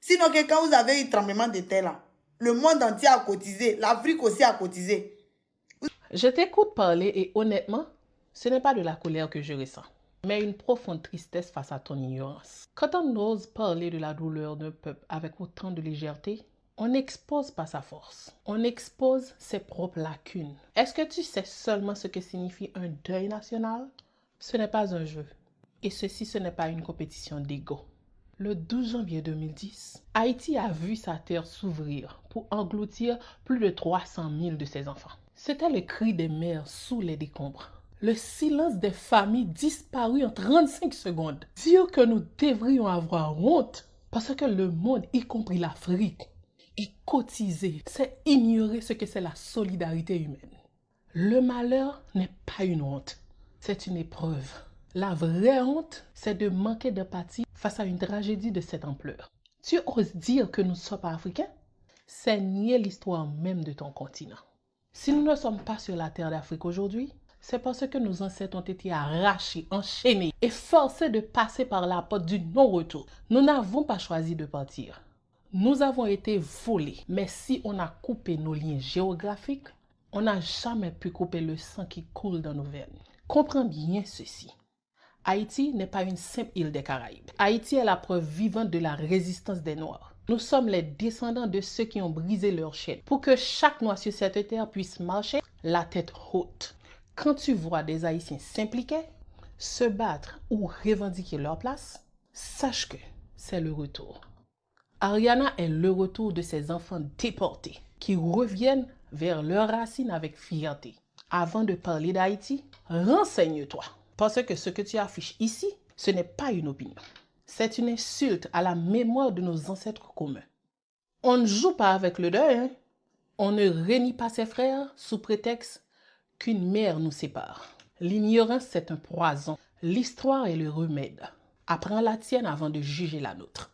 Sinon, que quand vous avez eu tremblement de terre, là, le monde entier a cotisé, l'Afrique aussi a cotisé. Je t'écoute parler et honnêtement, ce n'est pas de la colère que je ressens, mais une profonde tristesse face à ton ignorance. Quand on ose parler de la douleur d'un peuple avec autant de légèreté, on n'expose pas sa force, on expose ses propres lacunes. Est-ce que tu sais seulement ce que signifie un deuil national? Ce n'est pas un jeu, et ceci ce n'est pas une compétition d'ego. Le 12 janvier 2010, Haïti a vu sa terre s'ouvrir pour engloutir plus de 300 000 de ses enfants. C'était le cri des mères sous les décombres. Le silence des familles disparu en 35 secondes. Dire que nous devrions avoir honte parce que le monde, y compris l'Afrique, est cotisé, c'est ignorer ce que c'est la solidarité humaine. Le malheur n'est pas une honte, c'est une épreuve. La vraie honte, c'est de manquer d'empathie face à une tragédie de cette ampleur. Tu oses dire que nous sommes africains? C'est nier l'histoire même de ton continent. Si nous ne sommes pas sur la terre d'Afrique aujourd'hui, c'est parce que nos ancêtres ont été arrachés, enchaînés et forcés de passer par la porte du non-retour. Nous n'avons pas choisi de partir. Nous avons été volés. Mais si on a coupé nos liens géographiques, on n'a jamais pu couper le sang qui coule dans nos veines. Comprends bien ceci. Haïti n'est pas une simple île des Caraïbes. Haïti est la preuve vivante de la résistance des Noirs. Nous sommes les descendants de ceux qui ont brisé leur chaîne pour que chaque Noir sur cette terre puisse marcher la tête haute. Quand tu vois des Haïtiens s'impliquer, se battre ou revendiquer leur place, sache que c'est le retour. Ariana est le retour de ces enfants déportés qui reviennent vers leurs racines avec fierté. Avant de parler d'Haïti, renseigne-toi. Parce que ce que tu affiches ici, ce n'est pas une opinion. C'est une insulte à la mémoire de nos ancêtres communs. On ne joue pas avec le deuil, hein? On ne renie pas ses frères sous prétexte qu'une mère nous sépare. L'ignorance, c'est un poison. L'histoire est le remède. Apprends la tienne avant de juger la nôtre.